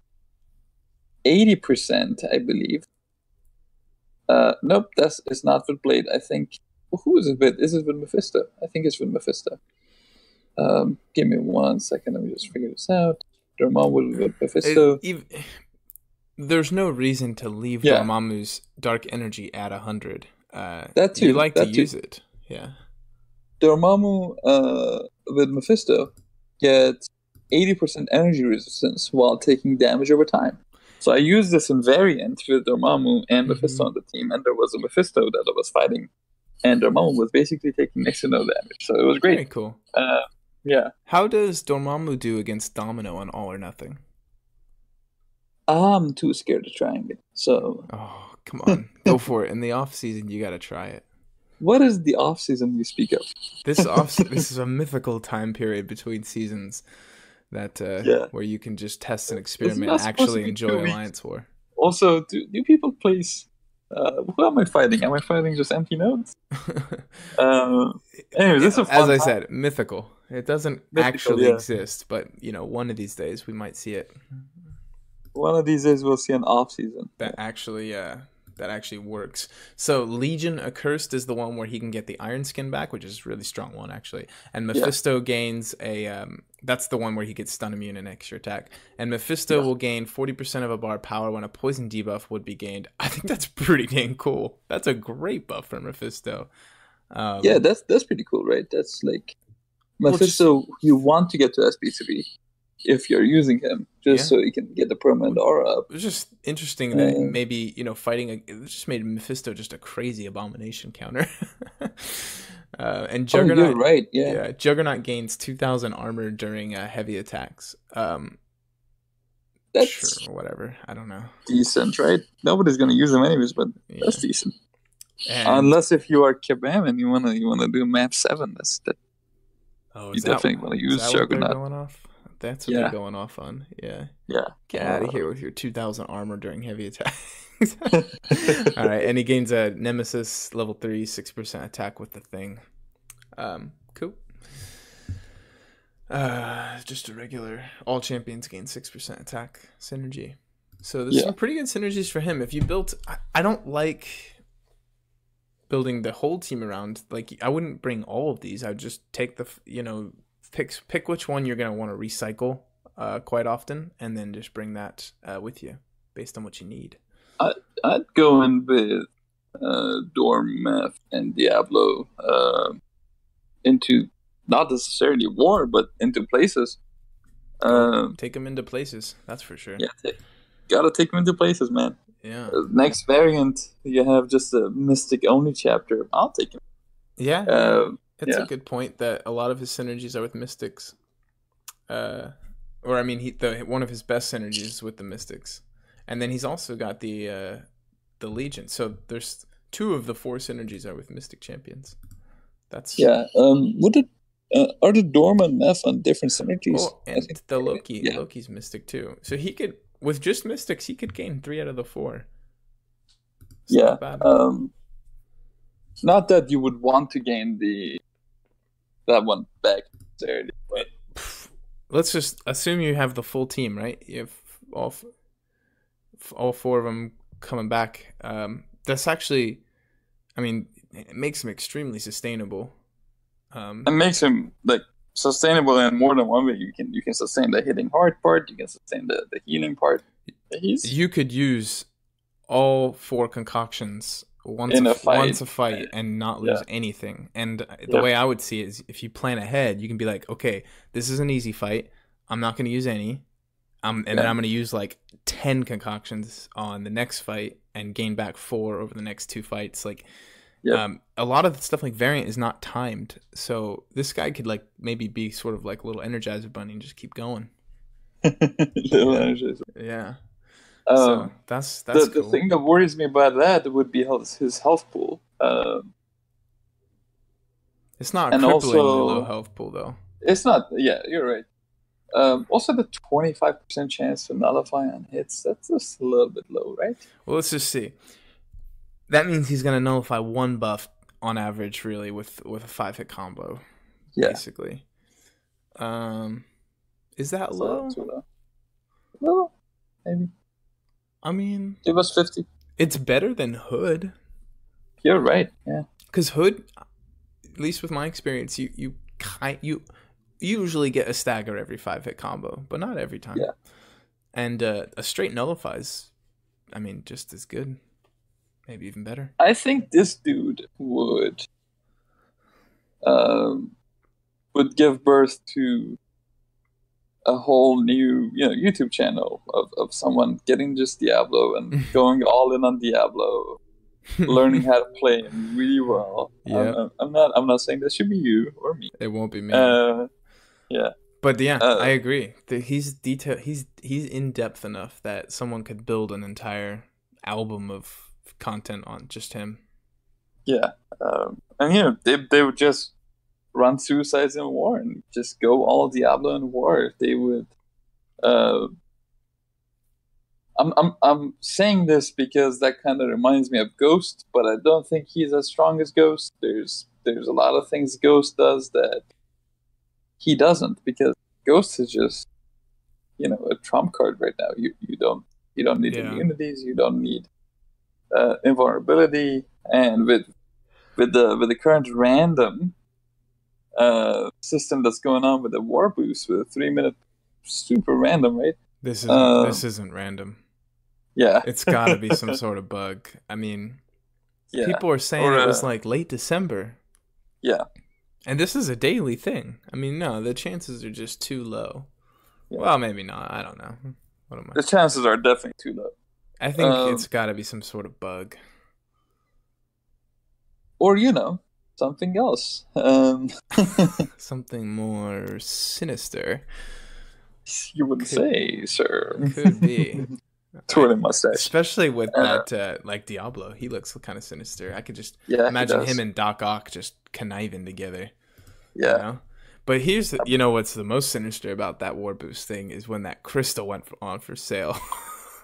80%, I believe. Nope, it's not with Blade. I think. Who is it with? Is it with Mephisto? I think it's with Mephisto. Give me 1 second. Let me just figure this out. Dormammu with Mephisto. There's no reason to leave Yeah, Dormammu's Dark Energy at 100. that You too. like to That too. use it. Yeah. Dormammu with Mephisto gets 80% energy resistance while taking damage over time. So I used this in variant with Dormammu and Mm-hmm. Mephisto on the team, and there was a Mephisto that I was fighting, and Dormammu was basically taking next to no damage. So it was Very great. cool. Yeah. How does Dormammu do against Domino on All or Nothing? I'm too scared to try it. So Oh, come on. Go for it. In the off season, you got to try it. what is the off season you speak of? This is a mythical time period between seasons that Yeah. where you can just test and It's experiment not and supposed to actually be 2 enjoy weeks. Alliance War. Also, do people place who am I fighting? Am I fighting just empty nodes? Uh, anyways, it's a As fun I time. said, mythical. It doesn't Mythical, actually yeah. exist, but one of these days we might see it. One of these days we'll see an off season. that actually uh that actually works. So Legion Accursed is the one where he can get the Iron Skin back, which is a really strong one actually. And Yeah, Mephisto gains a that's the one where he gets stun immune and extra attack. And Mephisto yeah, will gain 40% of a bar power when a poison debuff would be gained. I think that's pretty dang cool. That's a great buff for Mephisto. yeah. Um That's pretty cool, right? That's like well just Mephisto. You want to get to SP3 if you're using him, just yeah. so you can get the permanent aura up. It was just interesting that Uh, maybe fighting it just made Mephisto just a crazy abomination counter. And oh, you're Juggernaut, right. Yeah, yeah, Juggernaut gains 2,000 armor during heavy attacks. that's Sure, whatever. I don't know. decent, right? Nobody's gonna use him anyways, but that's Yeah, decent. and Unless if you are Kabam and you wanna do map 7, that oh, you definitely want to is use that what they're Juggernaut. going off? That's what they're Yeah, going off on. Yeah, yeah. get out of here with your 2,000 armor during heavy attacks. All right, and he gains a Nemesis level 3, 6% attack with the thing. Cool. Just a regular. All champions gain 6% attack synergy. So there's Yeah, some pretty good synergies for him. If you built, I don't like building the whole team around. Like I wouldn't bring all of these. I'd just take the pick which one you're gonna want to recycle quite often, and then just bring that with you based on what you need. I'd go in with Dormeth and Diablo into not necessarily war, but into places. Go Um, take them into places. That's for sure. yeah, gotta take them into places, man. Yeah. Next variant, you have just a Mystic only chapter. I'll take him. Yeah. It's a Yeah, good point that a lot of his synergies are with Mystics. Or I mean, one of his best synergies is with the Mystics, and then he's also got the Legion. So there's 2 of the 4 synergies are with Mystic champions. That's yeah. Would it are the Dorm and Meph on different synergies? I and think. the Loki. Yeah, Loki's Mystic too. So he could with just Mystics he could gain 3 out of the 4. It's yeah. not bad. Not that you would want to gain that one back necessarily, but let's just assume you have the full team, right? You have all four of them coming back. That's actually, I mean, it makes him extremely sustainable. It makes him like sustainable in more than one way. You can sustain the hitting hard part. You can sustain the healing part. You could use all four concoctions once In a fight. once a fight and not lose anything. And the way I would see it is, if you plan ahead, you can be like, okay, this is an easy fight. I'm not going to use any. And then I'm going to use like 10 concoctions on the next fight and gain back 4 over the next 2 fights. Like, a lot of the stuff like variant is not timed. So this guy could like maybe be sort of like a little Energizer Bunny and just keep going. Little Energizer. Yeah. So that's cool. The thing that worries me about that would be his health pool. It's not a crippling low health pool though. It's not. Yeah, you're right. Also, the 25% chance to nullify on hits, that's just a little bit low, right? Well, let's just see. That means he's going to nullify 1 buff on average, really, with a 5-hit combo, basically. Is that low? Too low? Low, maybe. I mean, it was 50. It's better than Hood. You're right, yeah. Because Hood, at least with my experience, you usually get a stagger every 5-hit combo, but not every time. Yeah. And a straight nullifies, I mean, just as good. Maybe even better. I think this dude would give birth to a whole new, YouTube channel of someone getting just Diablo and going all in on Diablo, learning how to play him really well. Yeah. I'm not saying that should be you or me. It won't be me. Yeah. But yeah, I agree. He's in depth enough that someone could build an entire album of content on just him. Yeah. And they would just run Suicides in War and just go all Diablo in War. They would I'm saying this because that kind of reminds me of Ghost, but I don't think he's as strong as Ghost. There's a lot of things Ghost does that he doesn't, because Ghost is just a trump card right now. You don't need immunities, you don't need invulnerability, and with the current random system that's going on with the war boost with a 3-minute super random, right? This isn't random. Yeah. It's got to be some sort of bug. I mean, people are saying it was like late December. Yeah. And this is a daily thing. I mean, no, the chances are just too low. Yeah. Well, maybe not. I don't know. What am I? The chances are definitely too low. I think it's got to be some sort of bug. Or, something else. Something more sinister. You wouldn't say, sir. Could be. Twirling mustache. Especially with that, like Diablo. He looks kind of sinister. I could just imagine him and Doc Ock just conniving together. Yeah. But here's what's the most sinister about that War Boost thing is when that crystal went on for sale.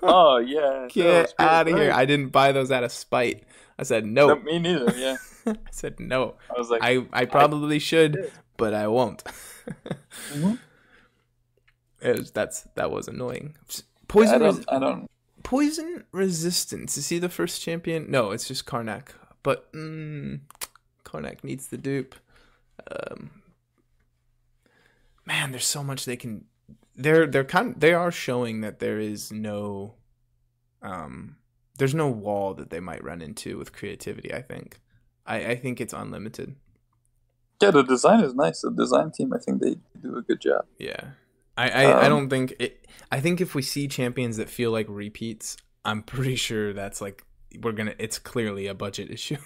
Oh, yeah. Get out of here. I didn't buy those out of spite. I said no. Me neither, yeah. I said no. I was like, I probably should, but I won't. Mm-hmm. That was annoying. Poison resistance. Is he the first champion? No, it's just Karnak. But Karnak needs the dupe. Man, there's so much they can. They are showing that there is no, there's no wall that they might run into with creativity. I think it's unlimited. Yeah, the design is nice. The design team, I think they do a good job. Yeah. I don't think it. I think if we see champions that feel like repeats, I'm pretty sure that's like it's clearly a budget issue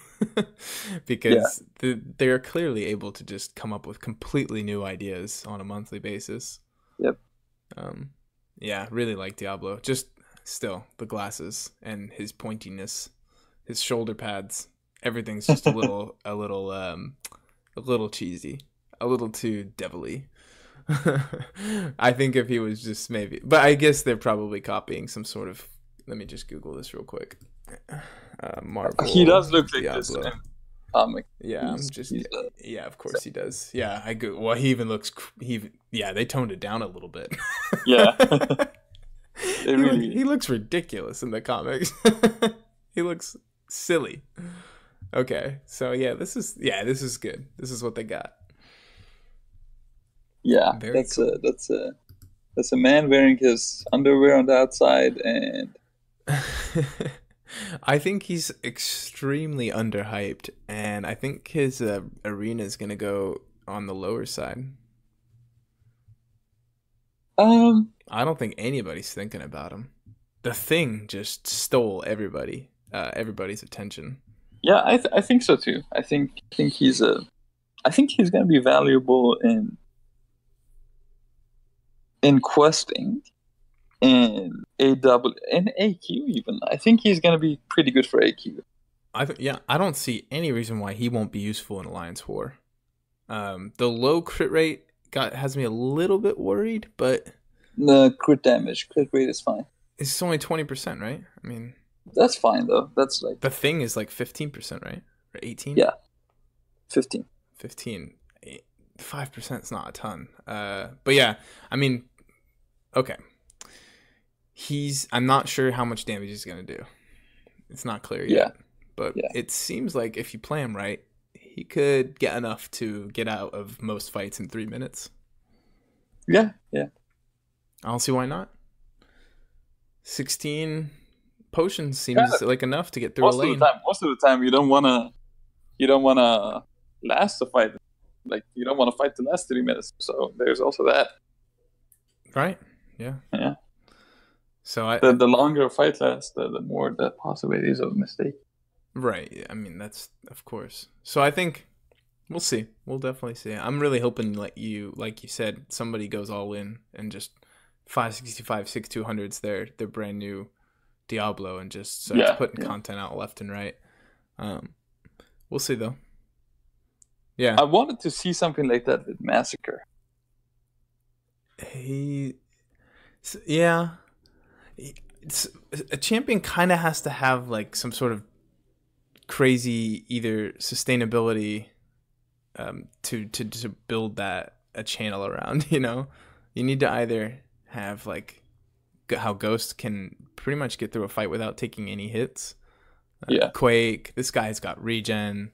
because they're clearly able to just come up with completely new ideas on a monthly basis. Yep. Yeah, really like Diablo. Just still the glasses and his pointiness, his shoulder pads, everything's just a little cheesy, a little too devilly. I think if he was just maybe, but I guess they're probably copying some sort of. Let me just Google this real quick. Marvel. He does look like Diablo. this. comic. Yeah, I'm just He's yeah, of course he does. Yeah, I go. Well, he even looks. Yeah, they toned it down a little bit. yeah. They really. He looks ridiculous in the comics. He looks silly. Okay, so this is good. This is what they got. Yeah, Very cool. that's a man wearing his underwear on the outside, and I think he's extremely underhyped, and I think his arena is gonna go on the lower side. I don't think anybody's thinking about him. The Thing just stole everybody's attention. yeah, I think so too. I think he's gonna be valuable in questing, in in AQ even. I think he's gonna be pretty good for AQ. I don't see any reason why he won't be useful in Alliance War. The low crit rate has me a little bit worried, but The crit rate is fine. it's only 20%, right? I mean, That's fine though. That's like the Thing is like 15%, right? Or 18? yeah, 15. 15. 5% is not a ton. But yeah, I mean, okay. I'm not sure how much damage he's gonna do. It's not clear yet. But it seems like if you play him right, he could get enough to get out of most fights in 3 minutes. Yeah. I don't see why not. 16 potions seems like enough to get through a lane. Most of the time, you don't wanna last the fight. Like you don't want to fight the last 3 minutes. So there's also that. Right? Yeah. Yeah. So the longer a fight lasts, the more the possibilities of a mistake. Right. I mean, that's of course. So I think we'll see. We'll definitely see. I'm really hoping, like you said, somebody goes all in and just 565, 6200s their brand new Diablo and just starts putting content out left and right. We'll see though. Yeah. I wanted to see something like that with Massacre. A champion kind of has to have like some sort of crazy either sustainability to build that a channel around. You need to either have like how Ghost can pretty much get through a fight without taking any hits. Quake, this guy's got regen.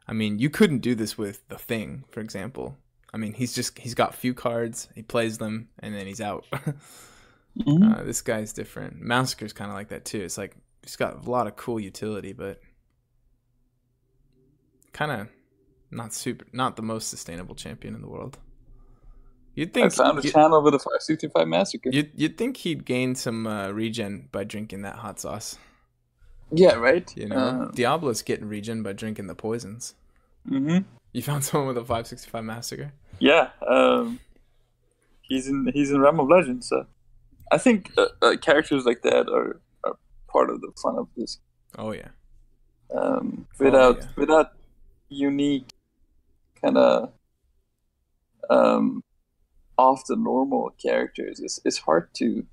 I mean, you couldn't do this with the Thing, for example. I mean, he's got few cards, he plays them, and then he's out. This guy's different. Massacre's kind of like that too. It's like he's got a lot of cool utility, but kind of not the most sustainable champion in the world. You'd think I found a channel with a 565 Massacre. You'd think he'd gain some regen by drinking that hot sauce. Yeah, right. Diablo's getting regen by drinking the poisons. You found someone with a 565 Massacre? Yeah, he's in Realm of Legends. So I think characters like that are part of the fun of this. Oh yeah. Without unique kind of off the normal characters, it's hard to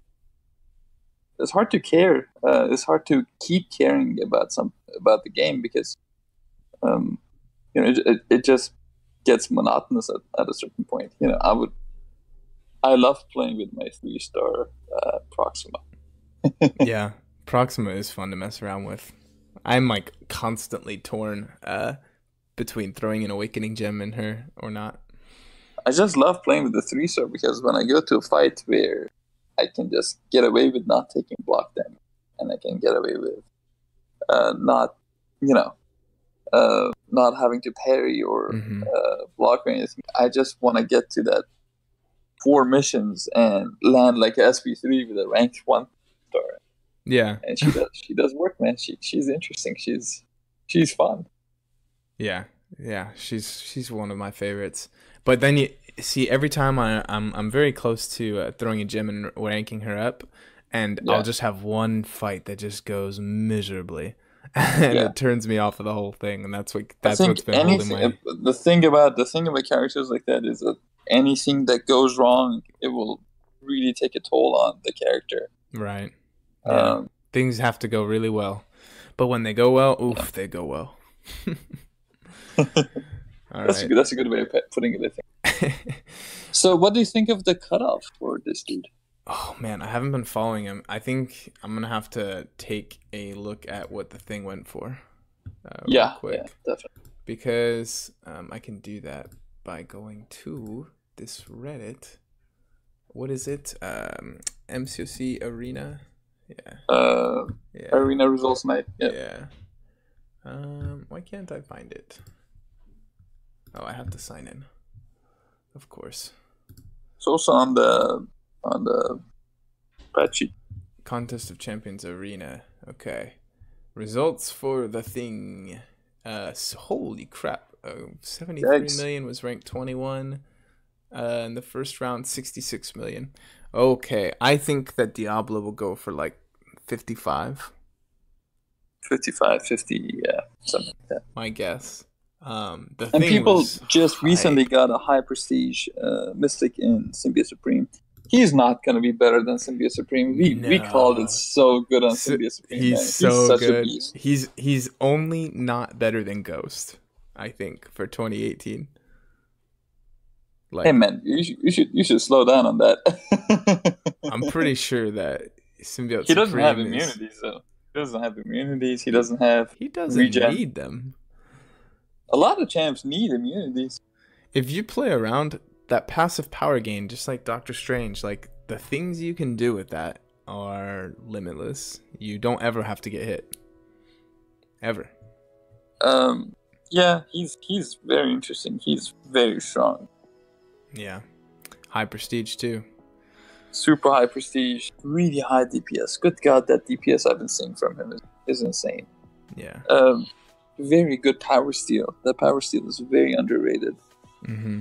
care. It's hard to keep caring about the game because it just gets monotonous at a certain point. I love playing with my 3-star Proxima. Yeah, Proxima is fun to mess around with. I'm like constantly torn between throwing an Awakening Gem in her or not. I just love playing with the 3-star because when I go to a fight where I can just get away with not taking block damage, and I can get away with not having to parry or block or anything. I just want to get to that 4 missions and land like a SP3 with a ranked 1-star. Yeah, and she does work, man. She's interesting. She's fun. Yeah, she's one of my favorites. But then you see, every time I'm very close to throwing a gem and ranking her up, and I'll just have one fight that just goes miserably, and it turns me off of the whole thing. And that's what's been holding my. The thing about characters like that is that anything that goes wrong, it will really take a toll on the character. Right. Yeah. Things have to go really well, but when they go well, they go well. All right. That's a good way of putting it, I think. So, what do you think of the cutoff for this dude? Oh man, I haven't been following him. I think I'm gonna have to take a look at what the thing went for, real Yeah, quick, definitely. because I can do that by going to this Reddit. What is it? MCOC Arena. Yeah, Uh, yeah, Arena results night. Yeah. yeah. Why can't I find it? Oh, I have to sign in. Of course. It's also on the spreadsheet. Contest of Champions Arena. Okay. Results for the thing. Holy crap. 73 Yikes. million was ranked 21. In the first round, 66 million. Okay. I think that Diablo will go for like 55. 55, 50, yeah, something like that. My guess. The And thing people was just recently hype. got a high prestige Mystic in Symbiote Supreme. He's not going to be better than Symbiote Supreme. We called it No. so good on So, Symbiote Supreme, he's man. He's so such a good. beast. He's only not better than Ghost, I think, for 2018. Hey, Like, man, you should slow down on that. I'm pretty sure that Symbiote He doesn't have Supreme is. immunities, though. He doesn't have immunities. He He, doesn't have he doesn't regen. need them. A lot of champs need immunities. If you play around that passive power gain, just like Doctor Strange, like the things you can do with that are limitless. You don't ever have to get hit. Ever. Yeah, he's very interesting. He's very strong. Yeah. High prestige too. Super high prestige, really high DPS. Good God, that DPS I've been seeing from him is insane. Yeah. Very good power steal. That power steal is very underrated. Mm-hmm.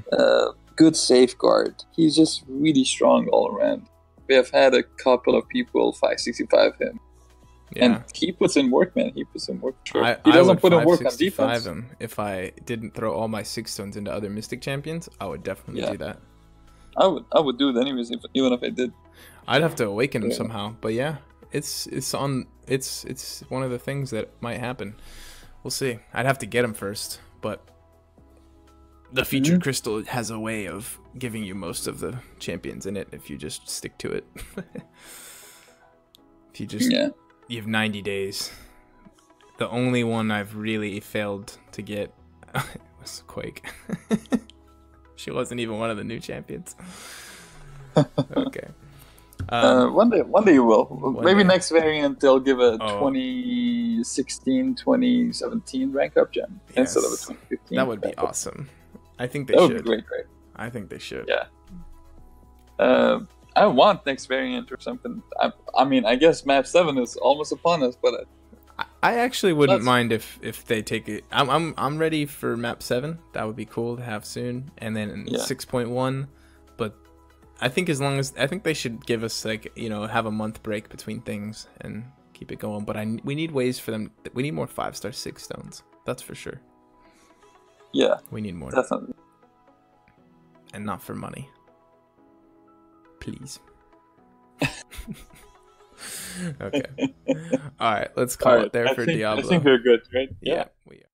Good safeguard. He's just really strong all around. We have had a couple of people 565 him. Yeah. And he puts in work, man. He puts in work. Sure. I He doesn't would put in work on 565 defense. him if I didn't throw all my 6 stones into other Mystic champions. I would definitely do that. I would do it anyways, even if I did. I'd have to awaken him somehow, but yeah, it's one of the things that might happen. We'll see. I'd have to get him first, but the featured crystal has a way of giving you most of the champions in it if you just stick to it. If you just you have 90 days. The only one I've really failed to get was Quake. She wasn't even one of the new champions. Okay. One day you will. Maybe day. next variant they'll give a 2016, 2017 rank up gem instead of a 2015. That would be awesome. I think they should. should. That would be great. I think they should. Yeah. I want next variant or something. I mean, I guess map 7 is almost upon us, but I actually wouldn't mind if they take it. I'm ready for map 7. That would be cool to have soon, and then 6.1. But I think I think they should give us have a month break between things and keep it going. But we need ways for them. We need more 5-star 6 stones. That's for sure. Yeah, we need more. Definitely. And not for money. Please. Okay. All right. Let's call it there for Diablo. I think we're good, right? Yeah. We are.